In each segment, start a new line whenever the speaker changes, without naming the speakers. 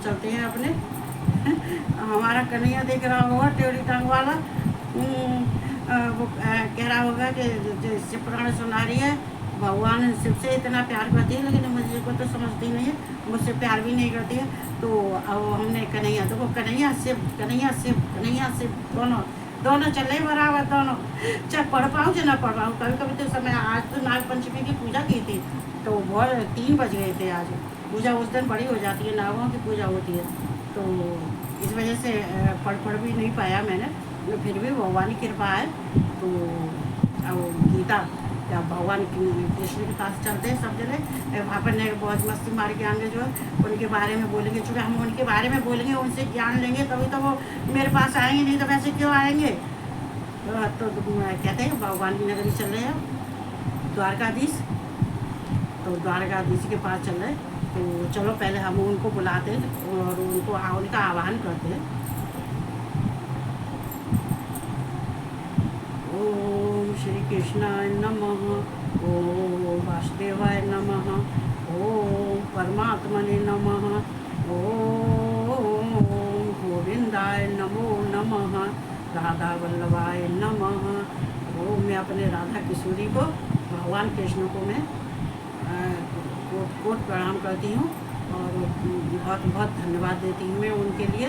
चलते हैं अपने। हमारा कन्हैया देख रहा होगा टेढ़ी टांग वाला, वो कह रहा होगा कि शिव पुराण सुना रही है, भगवान शिव से इतना प्यार करती है लेकिन मुझे को तो समझती नहीं है, मुझसे प्यार भी नहीं करती है। तो अब हमने कन्हैया, देखो कन्हैया शिव, कन्हैया शिव, कन्हैया शिव, दोनों दोनों चल रहे बराबर दोनों, चाहे पढ़ पाऊँ चाहे ना पढ़ पाऊँ। कभी कभी तो समय, आज तो नाग पंचमी की पूजा की थी तो बहुत 3 बज गए थे। आज पूजा उस दिन बड़ी हो जाती है, नागों की पूजा होती है, तो इस वजह से पढ़ भी नहीं पाया मैंने, फिर भी भगवान की कृपा है। तो अब गीता या भगवान कृष्ण के पास चलते हैं सब जने, वहाँ पर ने बहुत मस्ती मार के आएंगे, जो है उनके बारे में बोलेंगे, चूँकि हम उनके बारे में बोलेंगे, उनसे ज्ञान लेंगे तभी तो वो मेरे पास आएंगे, नहीं तो वैसे क्यों आएंगे। तो कहते हैं भगवान की नगरी चल रहे हैं, द्वारकाधीश, तो द्वारकाधीश के पास चल रहे हैं। तो चलो पहले हम उनको बुलाते हैं और उनका आह्वान करते हैं। ओम श्री कृष्णाय नमः, ओम वासुदेवाय नमः, ओम परमात्मने नमः, ओम गोविंदाय नमो नमः, राधा वल्लभाय नमः। ओम मैं अपने राधा किशोरी को, भगवान कृष्ण को मैं कोट कोट प्रणाम करती हूँ और बहुत बहुत धन्यवाद देती हूँ मैं उनके लिए,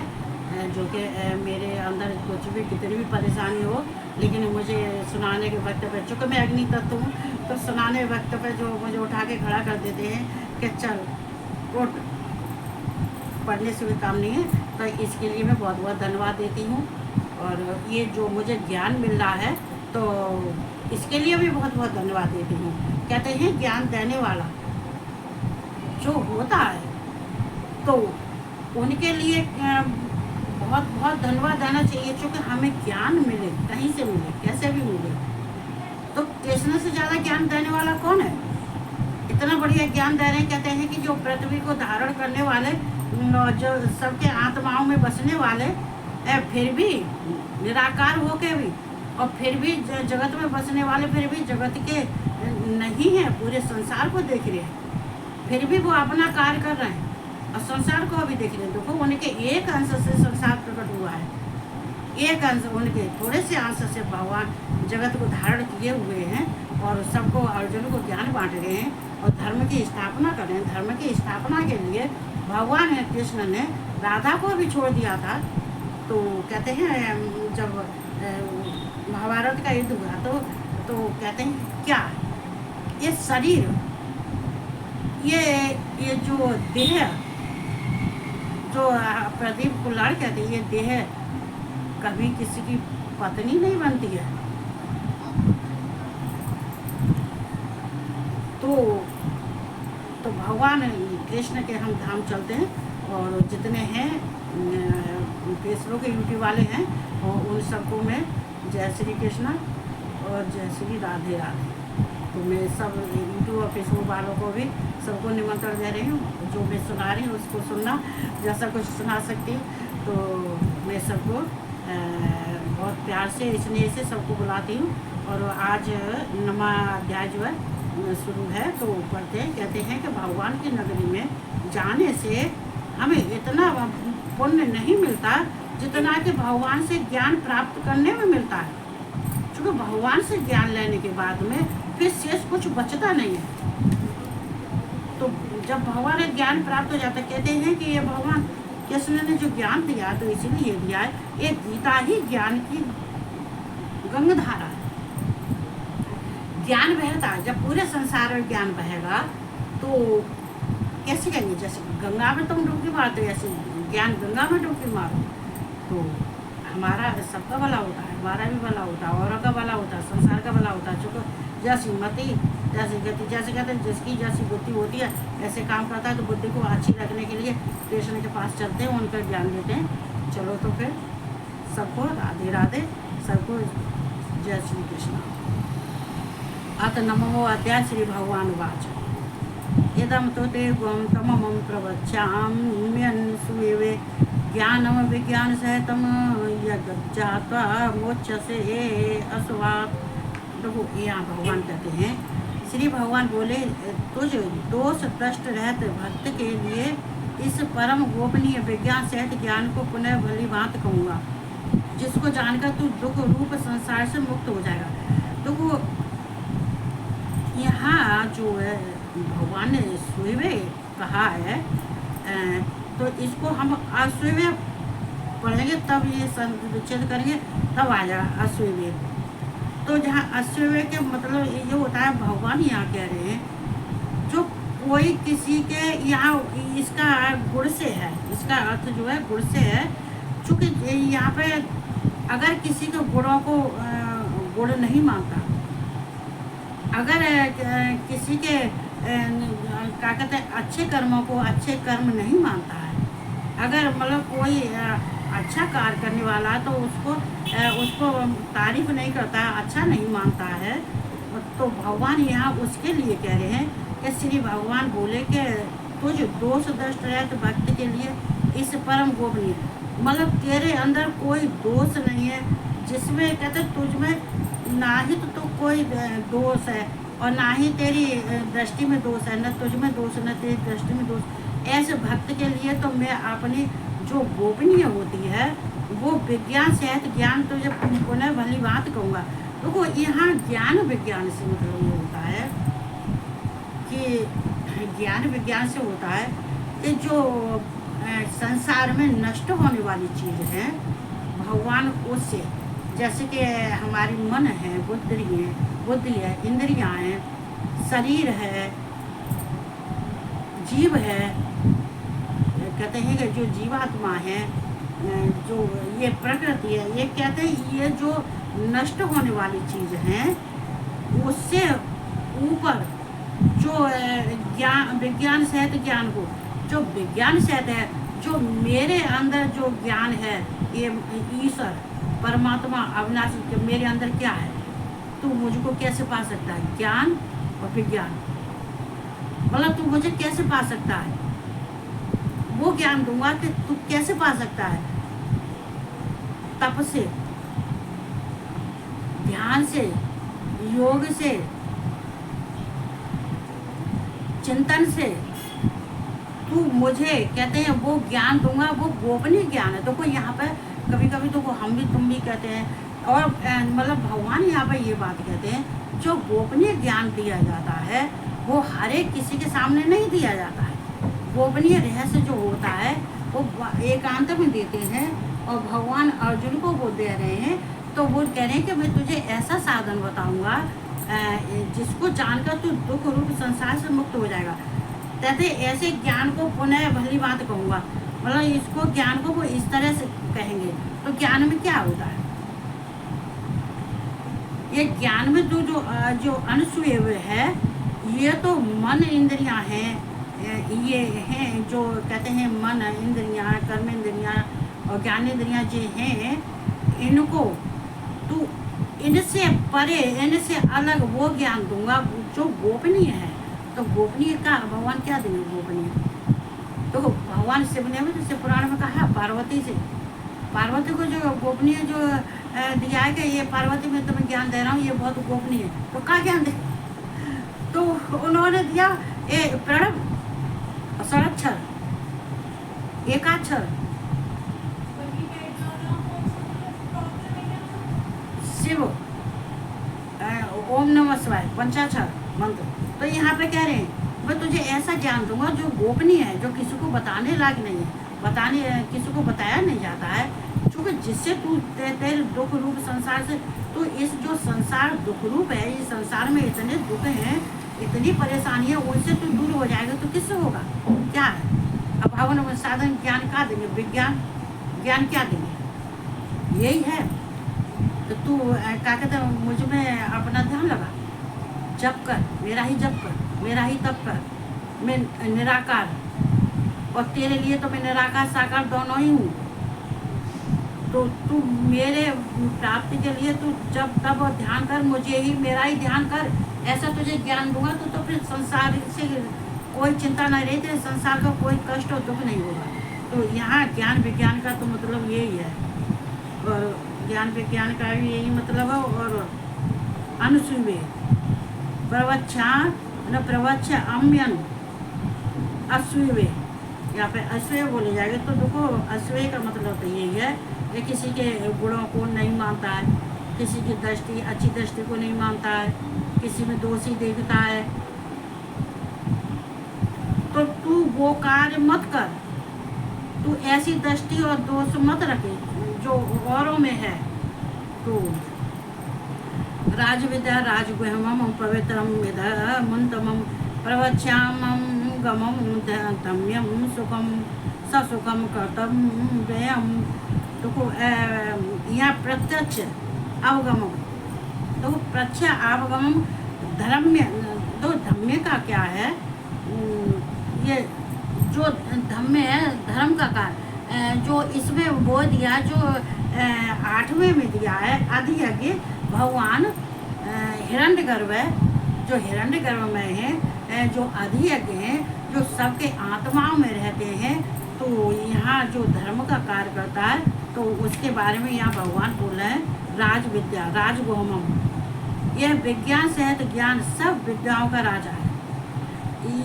जो कि मेरे अंदर कुछ भी कितनी भी परेशानी हो, लेकिन मुझे सुनाने के वक्त पे, चूँकि मैं अग्नि तत्व हूँ, तो सुनाने के वक्त पे जो मुझे उठा के खड़ा कर देते हैं कि चल उठ, पढ़ने से भी काम नहीं है, तो इसके लिए मैं बहुत बहुत धन्यवाद देती हूँ। और ये जो मुझे ज्ञान मिल रहा है तो इसके लिए भी बहुत बहुत धन्यवाद देती हूँ। कहते हैं ज्ञान देने वाला जो होता है तो उनके लिए बहुत बहुत धन्यवाद देना चाहिए, क्योंकि हमें ज्ञान मिले, कहीं से मिले, कैसे भी मिले, तो कृष्ण से ज़्यादा ज्ञान देने वाला कौन है। इतना बढ़िया ज्ञान दे रहे हैं। कहते हैं कि जो पृथ्वी को धारण करने वाले, जो सबके आत्माओं में बसने वाले, फिर भी निराकार होके भी, और फिर भी जगत में बसने वाले, फिर भी जगत के नहीं है, पूरे संसार को देख रहे हैं, फिर भी वो अपना कार्य कर रहे हैं और संसार को भी देख रहे हैं। देखो उनके एक अंश से संसार प्रकट हुआ है, एक अंश, उनके थोड़े से अंश से भगवान जगत को धारण किए हुए हैं और सबको, अर्जुन को ज्ञान बांट रहे हैं और धर्म की स्थापना कर रहे हैं। धर्म की स्थापना के लिए भगवान कृष्ण ने राधा को भी छोड़ दिया था। तो कहते हैं जब महाभारत का युद्ध हुआ तो कहते हैं क्या ये शरीर, ये जो देह, जो प्रदीप कुल्हाड़ कहते हैं, ये देह कभी किसी की पत्नी नहीं बनती है। तो भगवान कृष्ण के हम धाम चलते हैं और जितने हैं फेसबुक के यूट्यूब वाले हैं और उन सबको मैं जय श्री कृष्णा और जय श्री राधे राधे। तो मैं सब यूट्यूब और फेसबुक वालों को भी सबको निमंत्रण दे रही हूँ, जो मैं सुना रही हूँ उसको सुनना, जैसा कुछ सुना सकती हूँ। तो मैं सबको बहुत प्यार से स्नेह से सबको बुलाती हूँ। और आज 9वां अध्याय जो है शुरू है, तो पढ़ते हैं। कहते हैं कि भगवान की नगरी में जाने से हमें इतना पुण्य नहीं मिलता जितना कि भगवान से ज्ञान प्राप्त करने में मिलता है। क्योंकि भगवान से ज्ञान लेने के बाद में फिर शेष कुछ बचता नहीं है। तो जब भगवान का ज्ञान प्राप्त हो जाता, कहते हैं कि ये भगवान कृष्ण ने जो ज्ञान दिया तो इसीलिए दिया है, ये गीता ही ज्ञान की गंगाधारा है। ज्ञान बहता है, जब पूरे संसार में ज्ञान बहेगा तो कैसे कहेंगे, जैसे गंगा में तुम डुबकी मारते हो, ऐसे ज्ञान गंगा में डुबकी मारो तो हमारा सबका भला होता है, हमारा भी भला होता है, औरों का भला होता है, संसार का भला होता है। चूँकि जैसी मति जैसी गति, जैसे कहते हैं जिसकी जैसी बुद्धि होती है ऐसे काम करता है। तो बुद्धि को अच्छी रखने के लिए कृष्ण के पास चलते हैं, उनका ज्ञान देते हैं। चलो तो फिर सबको राधे राधे, सबको जय श्री कृष्ण। अथ नमो अध्याय श्री भगवान वाच इदम तो ते गुम तमम प्रवच्याम्यन् सुवे ज्ञानम विज्ञान सहितम यज्ञात्वा मोक्षसे असुवात्। देखो यहाँ भगवान कहते हैं, श्री भगवान बोले, तुझ दोष भ्रष्ट रहते भक्त के लिए इस परम गोपनीय विज्ञान सहित ज्ञान को पुनः भली भांत कहूँगा, जिसको जानकर तू दुख रूप संसार से मुक्त हो जाएगा। तो वो यहाँ जो है भगवान ने सूर्य कहा है, तो इसको हम असूर्य पढ़ेंगे तब ये विच्छेद करेंगे तब आ जाएगा असूर्य। तो जहाँ असूर्य के मतलब ये होता है, भगवान यहाँ कह रहे हैं जो कोई किसी के यहाँ इसका गुण से है, इसका अर्थ जो है गुण से है। चूँकि यहाँ पे अगर किसी के गुणों को गुण नहीं मानता, अगर किसी के क्या कहते हैं अच्छे कर्मों को अच्छे कर्म नहीं मानता है, अगर मतलब कोई अच्छा कार्य करने वाला है तो उसको तारीफ नहीं करता है, अच्छा नहीं मानता है, तो भगवान यहाँ उसके लिए कह रहे हैं कि श्री भगवान बोले कि तुझ दोष दृष्ट रहत भक्त के लिए इस परम गोपनीय, मतलब तेरे अंदर कोई दोष नहीं है, जिसमें कहते तुझ में ना ही तो कोई दोष है और ना ही तेरी दृष्टि में दोष है, न तुझ में दोष न तेरी दृष्टि में दोष। ऐसे भक्त के लिए तो मैं अपनी जो गोपनीय होती है वो विज्ञान सहित ज्ञान तुझे पुनः भली बात कहूँगा। देखो यहाँ ज्ञान विज्ञान से मतलब ये होता है कि ज्ञान विज्ञान से होता है कि जो संसार में नष्ट होने वाली चीज़ है भगवान उससे, जैसे कि हमारी मन है, बुद्धि है, इंद्रियां हैं, शरीर है, जीव है, कहते हैं कि जो जीवात्मा है, जो ये प्रकृति है, ये कहते हैं ये जो नष्ट होने वाली चीज़ है उससे ऊपर जो ज्ञान विज्ञान सहित ज्ञान को, जो विज्ञान सहित है, जो मेरे अंदर जो ज्ञान है, ये ईश्वर परमात्मा अविनाशी मेरे अंदर क्या है, तू मुझको कैसे पा सकता है? ज्ञान और विज्ञान, मतलब तू मुझे कैसे पा सकता है? वो ज्ञान दूंगा कि तू कैसे पा सकता है। तप से, ध्यान से, योग से, चिंतन से तू मुझे कहते हैं वो ज्ञान दूंगा, वो गोपनीय ज्ञान है। देखो यहाँ पे कभी कभी तो हम भी तुम भी कहते हैं, और मतलब भगवान यहाँ पे ये बात कहते हैं जो गोपनीय ज्ञान दिया जाता है वो हर एक किसी के सामने नहीं दिया जाता है। गोपनीय रहस्य जो होता है वो एकांत में देते हैं, और भगवान अर्जुन को वो दे रहे हैं, तो वो कह रहे हैं कि मैं तुझे ऐसा साधन बताऊंगा जिसको जानकर तू दुख रूप संसार से मुक्त हो जाएगा। कहते ऐसे ज्ञान को पुनः भली बात कहूँगा, मतलब इसको ज्ञान को वो इस तरह से कहेंगे। तो ज्ञान में क्या होता है? ये ज्ञान में जो अनसुए है, ये तो मन इंद्रियां हैं, ये हैं जो कहते हैं मन इंद्रियां, कर्म इंद्रियां और ज्ञान इंद्रियां जो हैं, इनको तो इनसे परे, इनसे अलग वो ज्ञान दूंगा जो गोपनीय है। तो गोपनीय का भगवान क्या देंगे? गोपनीय तो भगवान शिव ने भी जैसे पुराण में कहा पार्वती से, पार्वती को जो गोपनीय जो दिया है कि ये पार्वती में तुम्हें ज्ञान दे रहा हूँ, ये बहुत गोपनीय है। तो क्या ज्ञान दे? तो उन्होंने दिया प्रणव, षडाक्षर, एकाक्षर, शिव, ओम नमः शिवाय, पंचाक्षर मंत्र। तो यहाँ पे कह रहे हैं मैं तुझे ऐसा ज्ञान दूंगा जो गोपनीय है, जो किसी को बताने लायक नहीं है, किसी को बताया नहीं जाता है, क्योंकि जिससे तू तेरे दुख रूप संसार से, तो इस जो संसार दुख रूप है, इस संसार में इतने दुख हैं, इतनी परेशानी है, उनसे तू दूर हो जाएगा तो किससे होगा? क्या है? अब भगवान साधन ज्ञान क्या देंगे? विज्ञान ज्ञान क्या देंगे? यही है। तो तू क्या कहते हैं, मुझ में अपना ध्यान लगा, जप कर, मेरा ही जप कर, मेरा ही तप कर, मैं निराकार, और तेरे लिए तो मैं निराकार साकार दोनों ही हूँ। तो तू मेरे प्राप्ति के लिए तू जब तब ध्यान कर, मुझे ही मेरा ही ध्यान कर, ऐसा तुझे ज्ञान दूंगा तो फिर संसार से कोई चिंता नहीं रही, तेरे संसार का कोई कष्ट और दुख नहीं होगा। तो यहाँ ज्ञान विज्ञान का तो मतलब यही है, और ज्ञान विज्ञान का भी यही मतलब है। और अनुसूवे प्रवच्छा न प्रवच्छ अम्यन असूवे, या फिर अश्वेय बोले जाएंगे। तो देखो अश्वेय का मतलब तो यही है कि किसी के गुणों को नहीं मानता है, किसी की दृष्टि अच्छी दृष्टि को नहीं मानता है, किसी में दोषी देखता है, तो तू वो कार्य मत कर, तू ऐसी दृष्टि और दोष मत रखे जो औरों में है। तो राजविद्या राजगुह्यमं पवित्रं विधमन्तमं प्रवक्ष्यामं गमं धम्यं सुखं ससुखं कर्तव्यं। देखो यहाँ प्रत्यक्ष अवगमम, तो प्रत्यक्ष अवगमम धर्म्य। तो धम्य का क्या है, ये जो धम्य है धर्म का कार्य, जो इसमें वो दिया जो 8वें में दिया है अधियज्ञ भगवान हिरण्यगर्भ है, जो हिरण्यगर्भ में है, जो अधियज्ञ हैं, जो सबके आत्माओं में रहते हैं। तो यहाँ जो धर्म का कार्य करता है, तो उसके बारे में यहाँ भगवान बोल रहे हैं राज विद्या राजगोहमम। यह विज्ञान सहित ज्ञान सब विद्याओं का राजा है।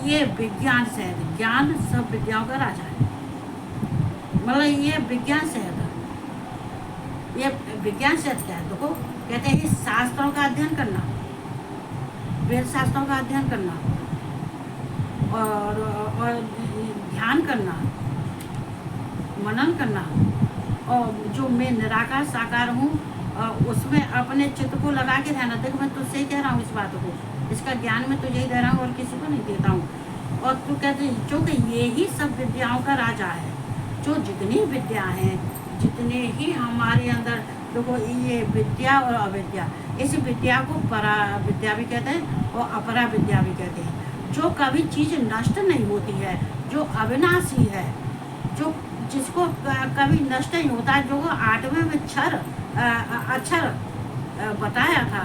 ये विज्ञान सहित ज्ञान सब विद्याओं का राजा है, मतलब ये विज्ञान सहित, ये विज्ञान सहित क्या है। देखो कहते हैं शास्त्रों का अध्ययन करना, वेद शास्त्रों का अध्ययन करना और ध्यान करना, मनन करना, और जो मैं निराकार साकार हूँ उसमें अपने चित्त को लगा के रहना। देखो मैं तुझसे ही कह रहा हूँ इस बात को, इसका ज्ञान मैं तुझे ही दे रहा हूँ और किसी को नहीं देता हूँ। और तू कहते जो कि ये ही सब विद्याओं का राजा है, जो जितनी विद्या हैं, जितने ही हमारे अंदर, देखो ये विद्या और अविद्या, इस विद्या को परा विद्या भी कहते हैं और अपरा विद्या भी कहते हैं। जो कभी चीज़ नष्ट नहीं होती है, जो अविनाशी है, जो जिसको कभी नष्ट नहीं होता, जो 8वें में अक्षर बताया था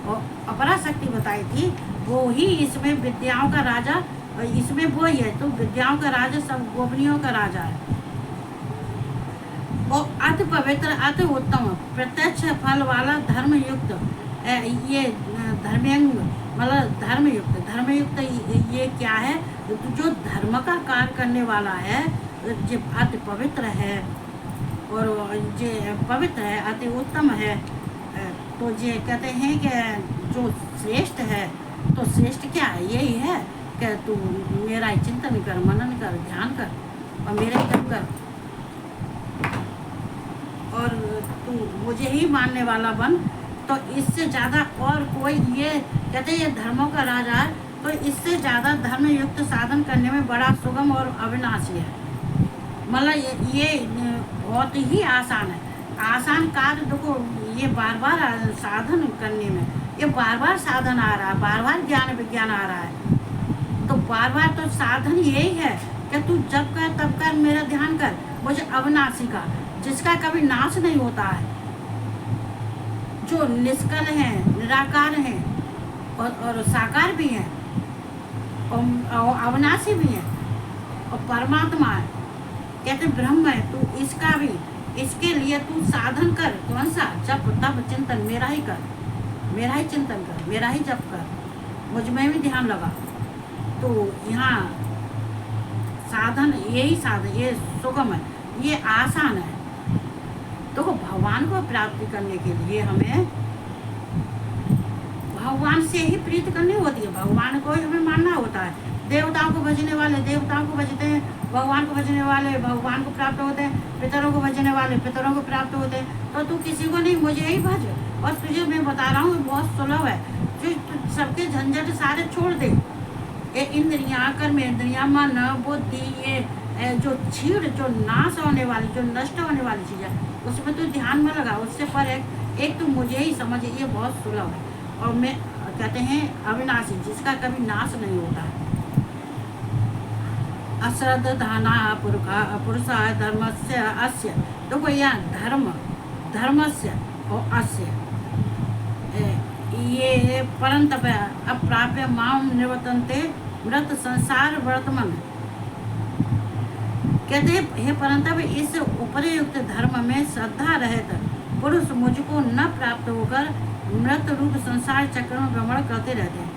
और अपरा शक्ति बताई थी, वो ही इसमें विद्याओं का राजा, इसमें वो ही है। तो विद्याओं का राजा सब गोपनीयों का राजा है। और अति पवित्र अति उत्तम प्रत्यक्ष फल वाला धर्मयुक्त, ये धर्मयंग मतलब धर्मयुक्त ये क्या है, जो धर्म का कार्य करने वाला है, जो अति पवित्र है और ये पवित्र है, अति उत्तम है। तो ये कहते हैं कि जो श्रेष्ठ है, तो श्रेष्ठ क्या है, यही है कि तू मेरा ही चिंतन कर, मनन कर, ध्यान कर और मेरा ही कर्म कर, और तू मुझे ही मानने वाला बन। तो इससे ज़्यादा और कोई, ये कहते हैं ये धर्मों का राजा है, तो इससे ज़्यादा धर्मयुक्त साधन करने में बड़ा सुगम और अविनाशी है। मतलब ये बहुत ही आसान है, आसान कार्य। देखो ये बार बार साधन करने में, ये बार बार साधन आ रहा है, बार बार ज्ञान विज्ञान आ रहा है। तो बार बार तो साधन यही है कि तू जब कर तब कर मेरा ध्यान कर, मुझे अविनाशी का, जिसका कभी नाश नहीं होता है, जो निष्कल हैं, निराकार हैं और साकार भी हैं और अविनाशी भी हैं और परमात्मा है, कहते ब्रह्म है। तू इसका भी, इसके लिए तू साधन कर, कौन सा, जप तप चिंतन मेरा ही कर, मेरा ही चिंतन कर, मेरा ही जप कर, मुझ में भी ध्यान लगा। तो यहाँ साधन यही साधन, ये सुगम है, ये आसान है। तो भगवान को प्राप्ति करने के लिए हमें भगवान से ही प्रीति करनी होती है, भगवान को ही हमें मानना होता है। देवताओं को भजने वाले देवताओं को भजते हैं, भगवान को भजने वाले भगवान को प्राप्त होते हैं, पितरों को भजने वाले पितरों को प्राप्त होते हैं। तो तू किसी को नहीं, मुझे ही भज। और तुझे मैं बता रहा हूँ बहुत सुलभ है, जो सबके झंझट सारे छोड़ दे। ये इंद्रियाँ, कर्मेंद्रियाँ, मन, बुद्धि, ये जो छीड़, जो नाश होने वाली, जो नष्ट होने वाली चीज़ है, उसमें तू ध्यान में लगा। उससे पर एक तू मुझे ही समझ, ये बहुत सुलभ है। और मैं कहते हैं अविनाशी, जिसका कभी नाश नहीं होता है। अश्रद्धाना पुरुषा धर्मस्य अस्य। तो यहाँ धर्मस्य और अस्य, ये परंतप अप्राप्य माम निवर्तन्ते मृत संसार वर्तमान। कहते हैं हे परंतप, इस उपरयुक्त धर्म में श्रद्धा रहित पुरुष मुझको न प्राप्त होकर मृत रूप संसार चक्र में भ्रमण करते रहते हैं।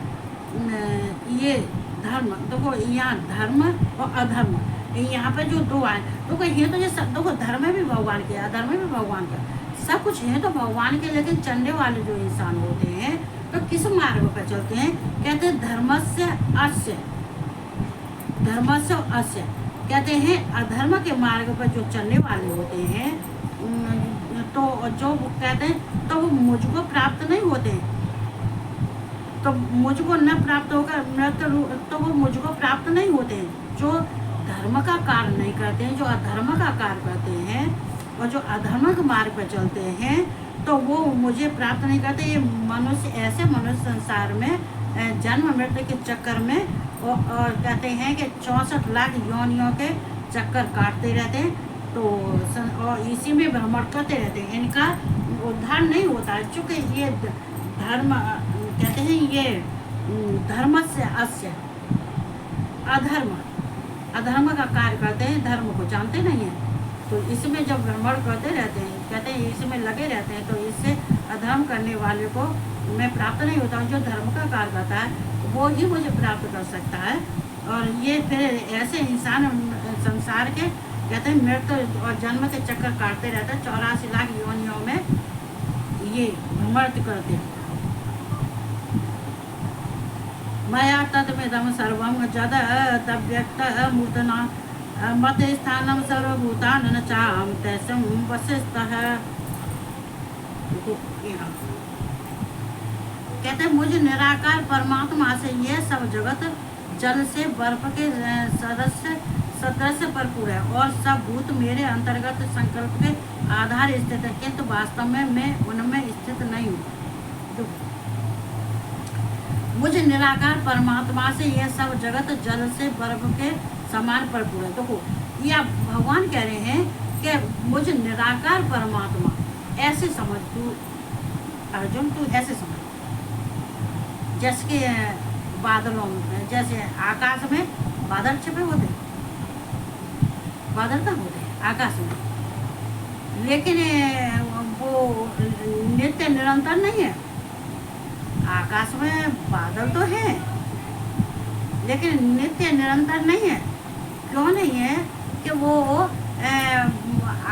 ये धर्म, देखो यहाँ धर्म और अधर्म, यहाँ पे जो दो आए तो कोई ये तो ये सब देखो, धर्म भी भगवान के, अधर्म भी भगवान का, सब कुछ है तो भगवान के। लेकिन चलने वाले जो इंसान होते हैं तो किस मार्ग पर चलते हैं? कहते हैं धर्मस्य अस्य, धर्मस्य अस्य, कहते हैं अधर्म के मार्ग पर जो चलने वाले होते हैं तो जो कहते हैं तो वो मुझको प्राप्त नहीं होते हैं, तो मुझको न प्राप्त होकर तो वो मुझको प्राप्त नहीं होते हैं। जो धर्म का कार्य नहीं करते हैं, जो अधर्म का कार्य करते हैं और जो अधर्म के मार्ग पर चलते हैं तो वो मुझे प्राप्त नहीं करते। ये मनुष्य, ऐसे मनुष्य संसार में जन्म मृत्यु के चक्कर में और कहते हैं कि 64 लाख योनियों के चक्कर काटते रहते हैं, तो और इसी में भ्रमण करते रहते हैं, इनका उद्धार नहीं होता है। चूँकि ये धर्म कहते हैं ये धर्म से अस्य, अधर्म, अधर्म का कार्य करते हैं, धर्म को जानते नहीं हैं, तो इसमें जब भ्रमण करते रहते हैं, कहते हैं इसमें लगे रहते हैं, तो इससे अधर्म करने वाले को मैं प्राप्त नहीं होता हूँ। जो धर्म का कार्य करता है वो ही मुझे प्राप्त कर सकता है। और ये फिर ऐसे इंसान संसार के कहते हैं मृत्यु और जन्म के चक्कर काटते रहते हैं, 84 लाख योनियों में ये भ्रमण करते हैं। मया तत्मिदं सर्वं जद तव्यक्त मूर्तना मत स्थानम सर्वभूतान चाम तैसम वसिष्ठः। कहते हैं मुझ निराकार परमात्मा से यह सब जगत जल से बर्फ के सदस्य भरपूर है और सब भूत मेरे अंतर्गत संकल्प के आधार स्थित है, किंतु वास्तव में मैं उनमें स्थित नहीं हूँ। मुझे निराकार परमात्मा से यह सब जगत जल से बर्फ के समान भरपूर है। देखो यह भगवान कह रहे हैं कि मुझे निराकार परमात्मा ऐसे समझ, तू अर्जुन तू ऐसे समझ जैसे कि बादलों में, जैसे आकाश में बादल छिपे होते, बादल तक होते हैं आकाश में, लेकिन वो नित्य निरंतर नहीं है। आकाश में बादल तो है लेकिन नित्य निरंतर नहीं है। क्यों नहीं है? कि वो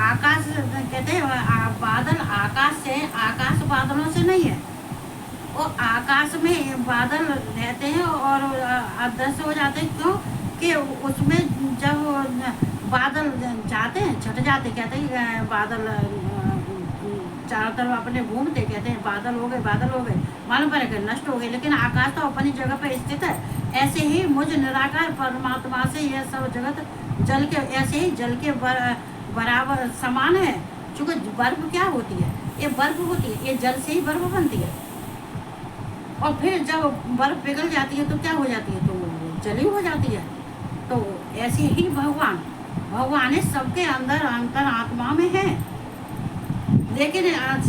आकाश कहते हैं बादल आकाश से, आकाश बादलों से नहीं है। वो आकाश में बादल रहते हैं और अदृश्य हो जाते हैं। क्यों? कि उसमें जब बादल जाते हैं, छट जाते, कहते हैं बादल चारों तरफ अपने घूमते, कहते हैं बादल हो गए, बादल हो गए, मालूम पड़ेगा नष्ट हो गए, लेकिन आकाश तो अपनी जगह पर स्थित है। ऐसे ही मुझ निराकार परमात्मा से यह सब जगत जल के, ऐसे ही जल के बराबर समान है। चूँकि बर्फ क्या होती है? ये बर्फ होती है, ये जल से ही बर्फ बनती है और फिर जब बर्फ पिघल जाती है तो क्या हो जाती है? तो जली हो जाती है। तो ऐसे ही भगवान सबके अंदर अंतर आत्मा में है, लेकिन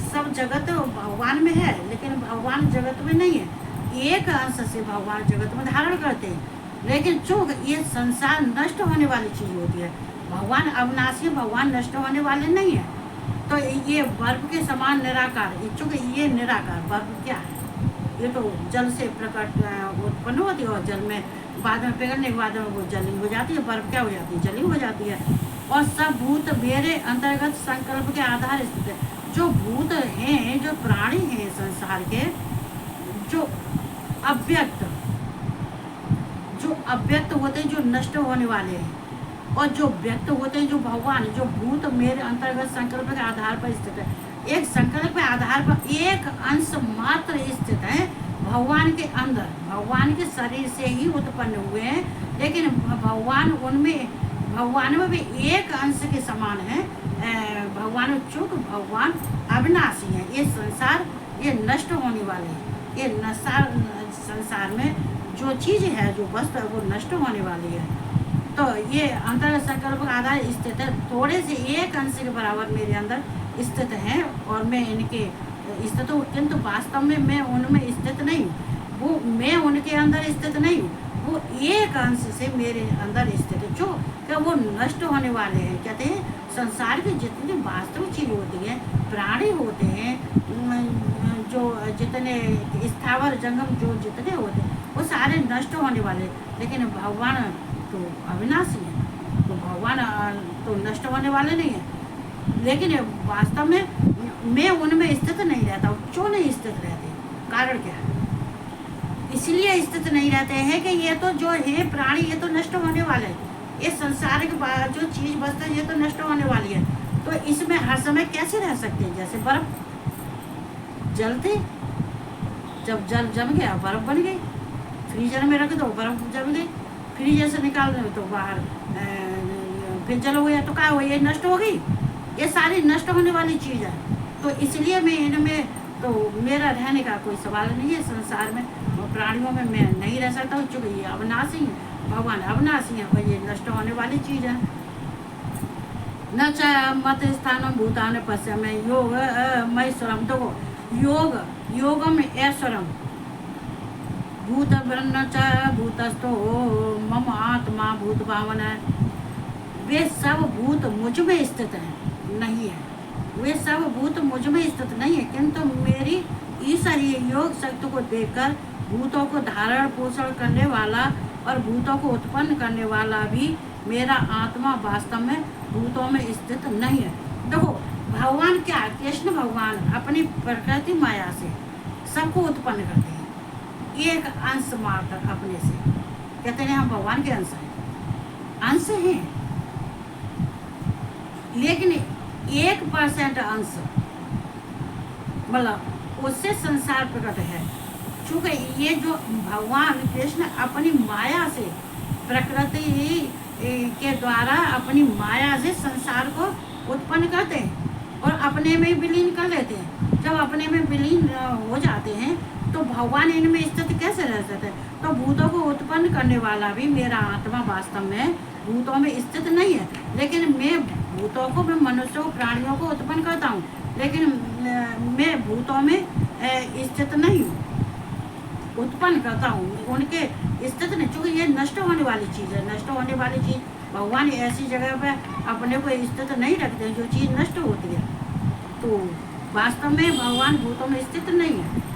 सब जगत भगवान में है, लेकिन भगवान जगत में नहीं है। एक अंश से भगवान जगत में धारण करते हैं, लेकिन चूँक ये संसार नष्ट होने वाली चीज़ होती है। भगवान अविनाशी, भगवान नष्ट होने वाले नहीं है। तो ये बर्फ के समान निराकार, चूँकि ये निराकार बर्फ क्या है? ये तो जल से प्रकट उत्पन्न होती है और जल में बाद में पिघलने के बाद वो जली हो जाती है। बर्फ क्या हो जाती है? जली हो जाती है। और सब भूत मेरे अंतर्गत संकल्प के आधार स्थित है। जो भूत हैं, जो प्राणी हैं संसार के, जो अव्यक्त होते हैं, जो नष्ट होने वाले हैं, और जो व्यक्त होते हैं, जो भगवान, जो भूत मेरे अंतर्गत संकल्प के आधार पर स्थित है। एक संकल्प के आधार पर एक अंश मात्र स्थित है भगवान के अंदर, भगवान के शरीर से ही उत्पन्न हुए हैं, लेकिन भगवान में भी एक अंश के समान है। भगवान चूँक भगवान अविनाशी है। ये संसार ये नष्ट होने वाले हैं। ये संसार में जो चीज़ है, जो वस्तु है, वो नष्ट होने वाली है। तो ये अंतर संकल्प का आधार स्थित है। थोड़े से एक अंश के बराबर मेरे अंदर स्थित हैं और मैं इनके स्थित हूँ, किंतु वास्तव में मैं उनमें स्थित नहीं हूँ। वो मैं उनके अंदर स्थित नहीं हूँ, वो एक अंश से मेरे अंदर स्थित है, जो क्या वो नष्ट होने वाले हैं। कहते हैं संसार की जितनी वास्तविक चीज़ होती है, प्राणी होते हैं, जो जितने स्थावर जंगम जो जितने होते हैं, वो सारे नष्ट होने वाले, लेकिन भगवान तो अविनाशी है। तो भगवान तो नष्ट होने वाले नहीं है, लेकिन वास्तव में मैं उनमें स्थित नहीं रहता हूँ। क्यों नहीं स्थित रहते, कारण क्या है? इसलिए स्थित नहीं रहते हैं कि ये तो जो है प्राणी, ये तो नष्ट होने वाले हैं। ये संसार के जो चीज वस्तु है ये तो नष्ट होने वाली है, तो इसमें हर समय कैसे रह सकते हैं? जैसे बर्फ जलते, जब जल जम गया बर्फ बन गई, फ्रीजर में रख दो बर्फ जम गई, फ्रीजर से निकाल दो तो बाहर फिर जल हो गया, तो क्या हो, ये नष्ट हो गई। ये सारी नष्ट होने वाली चीज़ है, तो इसलिए मैं इनमें तो मेरा रहने का कोई सवाल नहीं है। संसार में और प्राणियों में मैं नहीं रह सकता हूँ, चूँकि ये अविनाशी है, भगवान अविनाशी है और ये नष्ट होने वाली चीज़ है। न च मत स्थान भूतान पश्चिम योग मय स्वरम, देखो योग में ऐश्वरम भूत ब्रह्म च भूतस्थो मम आत्मा भूत भावन है। वे सब भूत मुझ में स्थित है, नहीं है, वे सब भूत मुझ में स्थित नहीं है, किंतु मेरी ईश्वरीय योग शक्ति को देखकर भूतों को धारण पोषण करने वाला और भूतों को उत्पन्न करने वाला भी मेरा आत्मा वास्तव में भूतों में स्थित नहीं है। देखो भगवान क्या, कृष्ण भगवान अपनी प्रकृति माया से सबको उत्पन्न करते हैं, एक अंश मात्र अपने से, कहते हैं हम भगवान के अंश हैं, लेकिन 1% अंश मतलब उससे संसार प्रकट है। चूँकि ये जो भगवान कृष्ण अपनी माया से प्रकृति के द्वारा अपनी माया से संसार को उत्पन्न करते हैं और अपने में विलीन कर लेते हैं। जब अपने में विलीन हो जाते हैं तो भगवान इनमें स्थित कैसे रह सकते हैं? तो भूतों को उत्पन्न करने वाला भी मेरा आत्मा वास्तव में भूतों में स्थित नहीं है, लेकिन मैं भूतों को, मैं मनुष्यों प्राणियों को उत्पन्न करता हूँ, लेकिन मैं भूतों में स्थित नहीं हूँ, उत्पन्न करता हूँ, उनके स्थित नहीं। चूँकि ये नष्ट होने वाली चीज़ है, नष्ट होने वाली चीज़ भगवान ऐसी जगह पे अपने को स्थित नहीं रखते जो चीज़ नष्ट होती है, तो वास्तव में भगवान भूतों में स्थित नहीं है।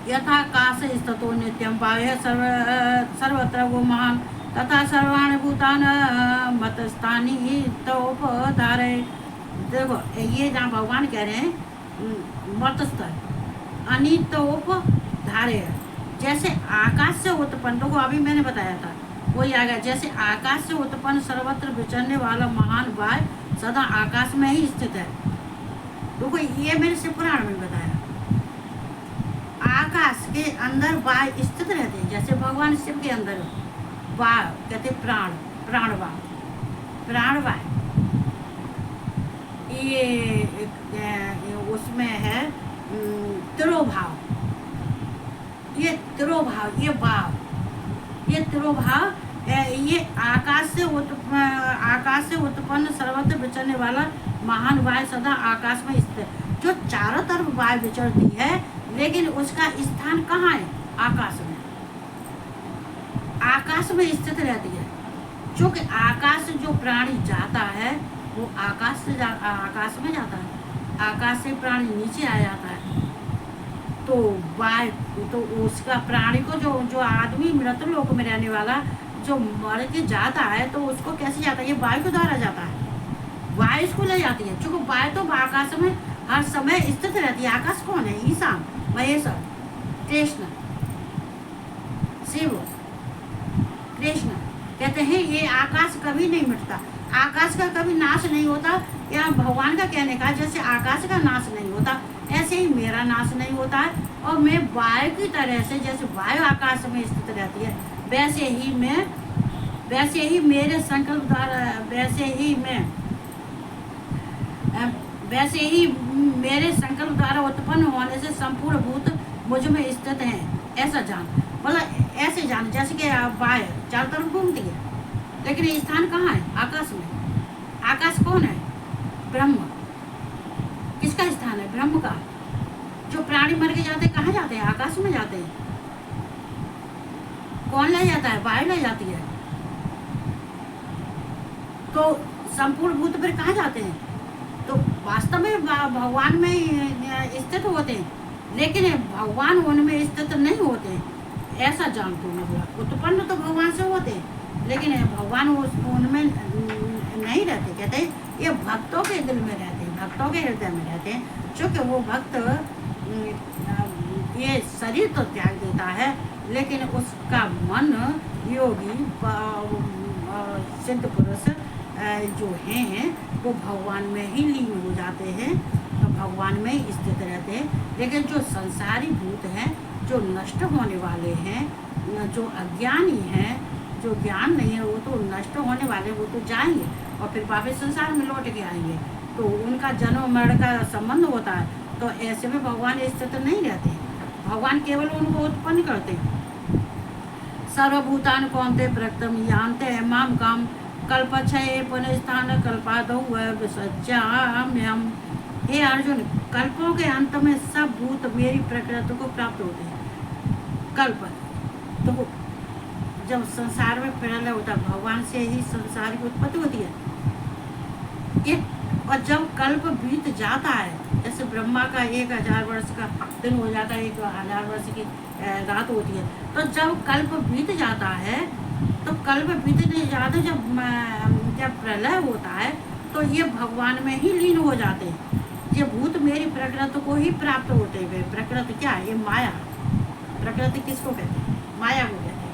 यथा काश स्थितो नित्यम पावे सर्वत्र वो महान तथा सर्वाणि भूतान मतस्थानी तोपधारे। देखो ये जहाँ भगवान कह रहे हैं मतस्थ अनितोप धारे, जैसे आकाश से उत्पन्न, तो अभी मैंने बताया था वही आ गया, जैसे आकाश से उत्पन्न सर्वत्र विचरने वाला महान वायु सदा आकाश में ही स्थित है। देखो ये मेरे शिव पुराण में बताया, आकाश के अंदर वायु स्थित रहते हैं, जैसे भगवान शिव के अंदर वायु कहते प्राणवायु, ये उसमें है तिरोभाव, ये तिरोभाव, ये तिरोभाव, ये आकाश से उत्पन्न सर्वत्र विचरने वाला महान वायु सदा आकाश में स्थित, जो चारों तरफ वायु विचरती है, लेकिन उसका स्थान कहाँ है? आकाश में, आकाश में स्थित रहती है। क्योंकि आकाश जो प्राणी जाता है वो आकाश में जाता है, आकाश से प्राणी नीचे आ जाता है, तो वायु तो उसका प्राणी को जो आदमी मृत लोक में रहने वाला जो मर के जाता है तो उसको कैसे जाता है? ये वायु के द्वारा जाता है, वायु इसको ले जाती है। क्योंकि वायु तो आकाश में हर समय स्थित रहती है। आकाश कौन है? ईशान, महेश्वर, कृष्ण, शिव, कृष्ण कहते हैं ये आकाश कभी नहीं मिटता, आकाश का कभी नाश नहीं होता। या भगवान का कहने का जैसे आकाश का नाश नहीं होता ऐसे ही मेरा नाश नहीं होता है, और मैं वायु की तरह से, जैसे वायु आकाश में स्थित रहती है वैसे ही मेरे संकल्प द्वारा, वैसे ही मेरे संकल्प द्वारा उत्पन्न होने से संपूर्ण भूत मुझ में स्थित हैं। ऐसा जान, मतलब ऐसे जान जैसे कि वायु चारों तरफ घूमती है, लेकिन ये स्थान कहाँ है? आकाश में। आकाश कौन है? ब्रह्म। किसका स्थान है? ब्रह्म का। जो प्राणी मर के जाते हैं कहाँ जाते हैं? आकाश में जाते हैं। कौन ले जाता है? वायु ले जाती है। तो संपूर्ण भूत फिर कहाँ जाते हैं? तो वास्तव में भगवान में स्थित होते हैं, लेकिन भगवान उनमें स्थित नहीं होते हैं। ऐसा जानते हो, मतलब उत्पन्न तो भगवान से होते हैं, लेकिन भगवान उनमें नहीं रहते। कहते हैं ये भक्तों के दिल में रहते हैं, भक्तों के हृदय में रहते हैं। चूँकि वो भक्त ये शरीर तो त्याग देता है, लेकिन उसका मन योगी सिद्ध पुरुष जो हैं वो भगवान में ही लीन हो जाते हैं, तो भगवान में ही स्थित रहते हैं। लेकिन जो संसारी भूत हैं, जो नष्ट होने वाले हैं, जो अज्ञानी हैं, जो ज्ञान नहीं है, वो तो नष्ट होने वाले, वो तो जाएंगे और फिर वापस संसार में लौट के आएंगे, तो उनका जन्म मरण का संबंध होता है। तो ऐसे में भगवान स्थित नहीं रहते, भगवान केवल उनको उत्पन्न करते हैं। सर्वभूतान कौनते प्रकृतम यान्ते माम काम कल्पक्षये पुनस्थान कल्पादौ विसज्जाम्यहम्। हे अर्जुन, कल्पों के अंत में सब भूत मेरी प्रकृति को प्राप्त होते हैं। कल्प तो जब संसार में प्रलय होता है, भगवान से ही संसार की उत्पत्ति होती है। और जब कल्प बीत जाता है, जैसे ब्रह्मा का 1000 वर्ष का दिन हो जाता है, 1000 वर्ष की रात होती है, तो जब कल्प बीत जाता है, तो कल्प बीतने जाते जब प्रलय होता है, तो ये भगवान में ही लीन हो जाते हैं। ये भूत मेरी प्रकृति को ही प्राप्त होते हुए, प्रकृति क्या है? ये माया। प्रकृति किसको कहते हैं? माया को कहते हैं।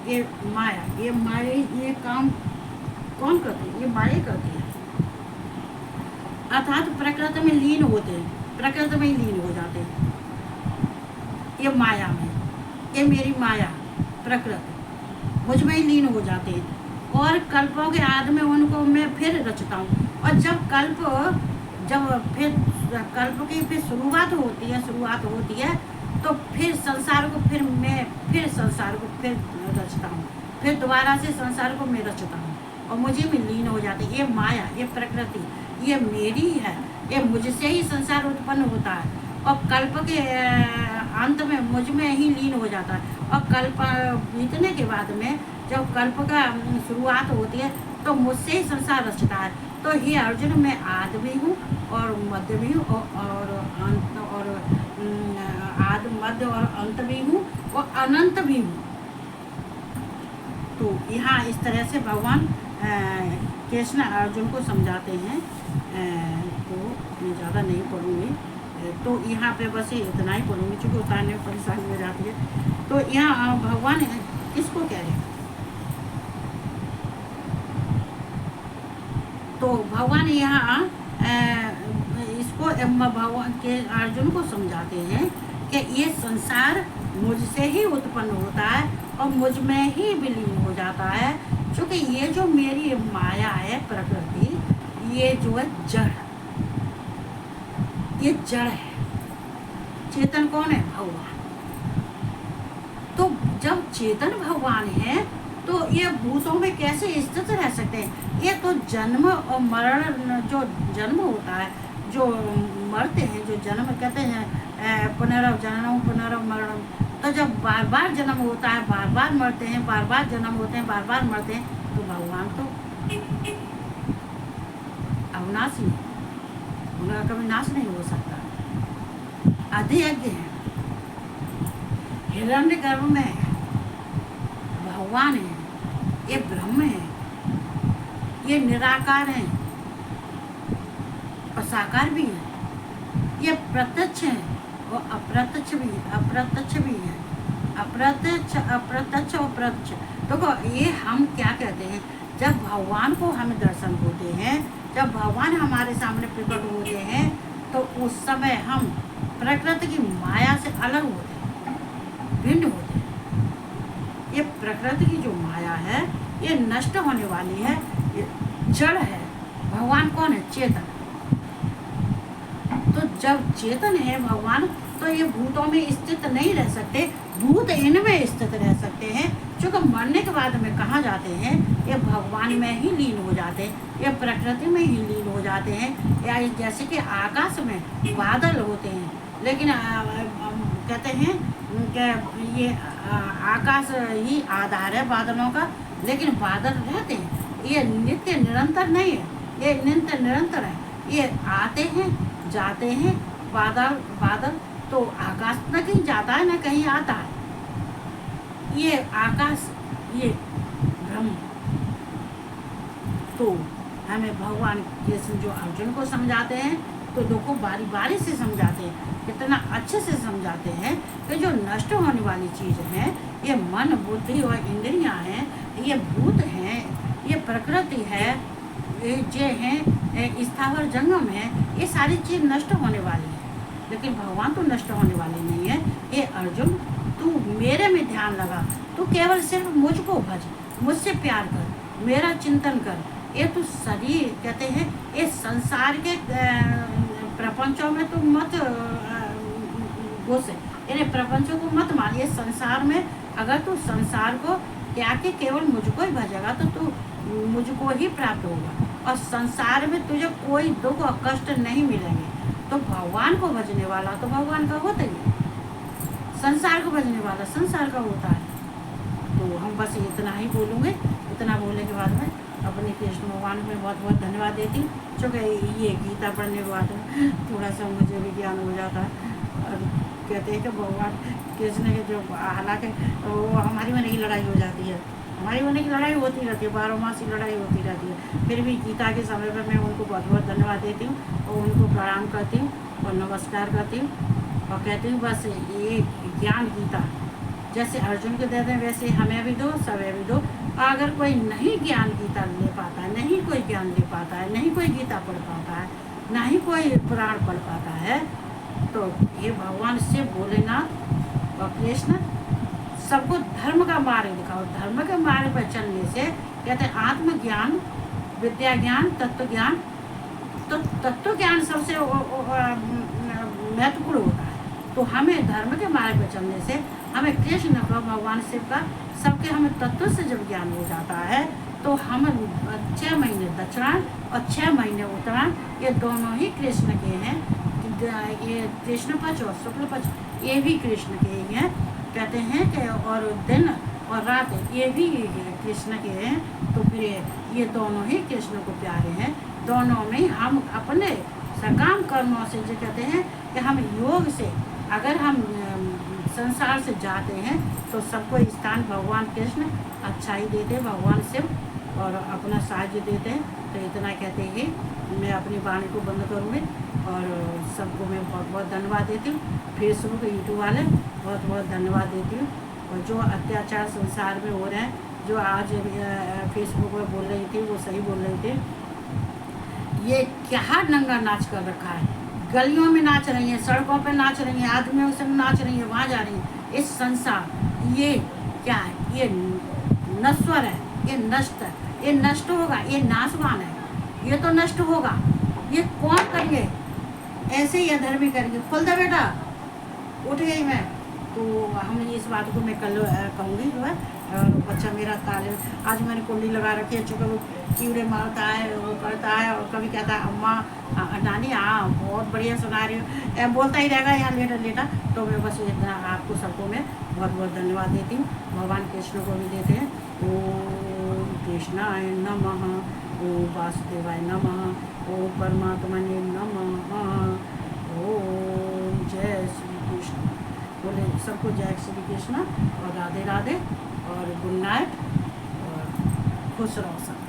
ये माया, ये काम कौन करती है? ये माया करती है। अर्थात प्रकृति में लीन होते हैं, प्रकृति में ही लीन हो जाते हैं, ये माया में। ये मेरी माया प्रकृति मुझ में ही लीन हो जाते हैं, और कल्पों के आदि में उनको मैं फिर रचता हूँ। और जब फिर कल्प की फिर शुरुआत होती है, तो फिर संसार को फिर संसार को फिर रचता हूँ, फिर दोबारा से संसार को मैं रचता हूँ और मुझे में लीन हो जाती है। ये माया, ये प्रकृति, ये मेरी है, ये मुझसे ही संसार उत्पन्न होता है और कल्प के अंत में मुझ में ही लीन हो जाता है। और कल्प बीतने के बाद में जब कल्प का शुरुआत होती है, तो मुझसे ही संसार रचता है। तो ये अर्जुन, मैं आदि भी हूँ और मध्य भी हूँ और अंत, और आदि मध्य और अंत भी हूँ और अनंत भी हूँ। तो यहाँ इस तरह से भगवान कृष्ण अर्जुन को समझाते हैं। तो मैं ज़्यादा नहीं पढ़ूँगी, तो यहाँ पे बस इतना ही पढ़ूँगी, चूँकि उतारने में परेशानी हो जाती है। तो यहाँ भगवान किसको कह रहे हैं? तो भगवान यहाँ इसको भगवान के अर्जुन को समझाते हैं कि ये संसार मुझसे ही उत्पन्न होता है और मुझ में ही विलीन हो जाता है। क्योंकि ये जो मेरी माया है, प्रकृति, ये जो है जड़, ये जड़ है। चेतन कौन है? भगवान। तो जब चेतन भगवान है, तो ये भूतों में कैसे स्थित रह सकते हैं? ये तो जन्म और मरण, जो जन्म होता है, जो मरते हैं, जो जन्म कहते हैं पुनर्जन्म पुनर्मरणम। तो जब बार बार जन्म होता है, बार बार मरते हैं, बार बार जन्म होते हैं, बार बार मरते हैं, तो भगवान तो अविनाशी है, उनका कभी नाश नहीं हो सकता। अधियज्ञ है, हिरण्यगर्भ में भगवान है, ये ब्रह्म है, ये निराकार है और साकार भी है, ये प्रत्यक्ष है और अप्रत्यक्ष भी है, अप्रत्यक्ष और प्रत्यक्ष। देखो, ये हम क्या कहते हैं, जब भगवान को हमें दर्शन होते हैं, जब भगवान हमारे सामने प्रकट होते हैं, तो उस समय हम प्रकृति की माया से अलग होते हैं, भिन्न होते हैं। ये प्रकृति की जो माया है, ये नष्ट होने वाली है, ये जड़ है। भगवान कौन है? चेतन। तो जब चेतन है भगवान, तो ये भूतों में स्थित नहीं रह सकते, भूत इनमें स्थित रह सकते हैं। क्योंकि मरने के बाद में कहाँ जाते हैं? ये भगवान में ही लीन हो जाते हैं, ये प्रकृति में ही लीन हो जाते हैं। या जैसे कि आकाश में बादल होते हैं, लेकिन कहते हैं कि ये आकाश ही आधार है बादलों का, लेकिन बादल रहते हैं, ये नित्य निरंतर नहीं है, ये नित्य निरंतर है। ये आते हैं जाते हैं, बादल तो आकाश न कहीं जाता है न कहीं आता है। ये आकाश, ये धर्म। तो हमें भगवान कृष्ण जो अर्जुन को समझाते हैं तो देखो बारी बारी से समझाते हैं, कितना अच्छे से समझाते हैं कि जो नष्ट होने वाली चीज़ है, ये मन बुद्धि और इंद्रियां हैं, ये भूत हैं, ये प्रकृति है, ये जो हैं स्थावर जंगम है, ये सारी चीज़ नष्ट होने वाली है। लेकिन भगवान तो नष्ट होने वाले नहीं है। ये अर्जुन, तू मेरे में ध्यान लगा, तू केवल सिर्फ मुझको भज, मुझसे प्यार कर, मेरा चिंतन कर। ये तो शरीर कहते हैं, ये संसार के प्रपंचों में तो मत घुस, इन्हें प्रपंचों को मत मान। ये संसार में अगर तू संसार को त्याग के केवल मुझको ही भजेगा तो तू मुझको ही प्राप्त होगा, और संसार में तुझे कोई दुख और कष्ट नहीं मिलेंगे। तो भगवान को भजने वाला तो भगवान का होता ही, संसार को भजने वाला संसार का होता है। तो हम बस इतना ही बोलूँगे। इतना बोलने के बाद में अपने कृष्ण भगवान में बहुत बहुत धन्यवाद देती हूँ, क्योंकि ये गीता पढ़ने के बाद थोड़ा सा मुझे भी ज्ञान हो जाता है। और कहते हैं कि भगवान कृष्ण के जो, हालांकि वो हमारी मन की लड़ाई हो जाती है, हमारी मन की लड़ाई होती रहती है, 12 मास की लड़ाई होती रहती है, फिर भी गीता के समय पर मैं उनको बहुत बहुत धन्यवाद देती हूँ और उनको प्रणाम करती हूँ और नमस्कार करती हूँ और कहती हूँ बस ये ज्ञान गीता जैसे अर्जुन को देते हैं वैसे हमें भी दो, सबे भी दो। अगर कोई नहीं ज्ञान गीता ले पाता है, नहीं कोई ज्ञान ले पाता है, नहीं कोई गीता पढ़ पाता है, ना ही कोई पुराण पढ़ पाता है, तो ये भगवान शिव भोलेनाथ और कृष्ण सबको धर्म का मार्ग दिखाओ। धर्म के मार्ग पर चलने से कहते हैं आत्मज्ञान, विद्या ज्ञान, तत्व ज्ञान। तो तत्व ज्ञान सबसे महत्वपूर्ण होता है। तो हमें धर्म के मार्ग पर चलने से हमें कृष्ण का, भगवान शिव का, सबके हमें तत्व से जब ज्ञान हो जाता है तो हम 6 महीने दक्षिणायन और 6 महीने उत्तरायण, ये दोनों ही कृष्ण के हैं। ये कृष्ण पक्ष और शुक्ल पक्ष ये भी कृष्ण के ही हैं। कहते हैं कि और दिन और रात ये भी कृष्ण के हैं। तो फिर ये दोनों ही कृष्ण को प्यारे हैं। दोनों में हम अपने सकाम कर्मों से जो कहते हैं कि हम योग से अगर हम संसार से जाते हैं तो सबको स्थान भगवान कृष्ण अच्छा ही देते हैं, भगवान शिव और अपना साहाय्य देते हैं। तो इतना कहते ही मैं अपनी वाणी को बंद करूँगी और सबको मैं बहुत बहुत धन्यवाद देती हूँ। फेसबुक यूट्यूब वाले बहुत बहुत धन्यवाद देती हूँ। और जो अत्याचार संसार में हो रहे हैं, जो आज फेसबुक पर बोल रही थी वो सही बोल रही थी, ये क्या नंगा नाच कर रखा है, गलियों में नाच रही हैं, सड़कों पर नाच रही हैं, आदमियों से नाच रही हैं, वहाँ जा रही हैं। इस संसार ये क्या है, ये नश्वर है, ये नष्ट है, ये नष्ट होगा, ये नाशवान है, ये तो नष्ट होगा। ये कौन करेंगे, ऐसे ही अधर्मी करेंगे। खुल दे बेटा, उठ गई मैं। तो हम इस बात को मैं कल कहूँगी जो है। और बच्चा मेरा ताले आज मैंने कुंडी लगा रखी है, चूँकि वो कीड़े मारता है, वो करता है और कभी कहता है अम्मा नानी हाँ बहुत बढ़िया सुना रही हो, बोलता ही रहेगा यहाँ लेटा लेटा। तो मैं बस इतना आपको सबको मैं बहुत बहुत धन्यवाद देती हूँ। भगवान कृष्ण को भी देते हैं। ओम कृष्णाय नमः, ओम वासुदेवाय नमः, ओम परमात्मने नमः, ओम जय श्री कृष्ण। बोले सबको जय श्री कृष्ण और राधे राधे और गुड नाइट और खुश रहो सब।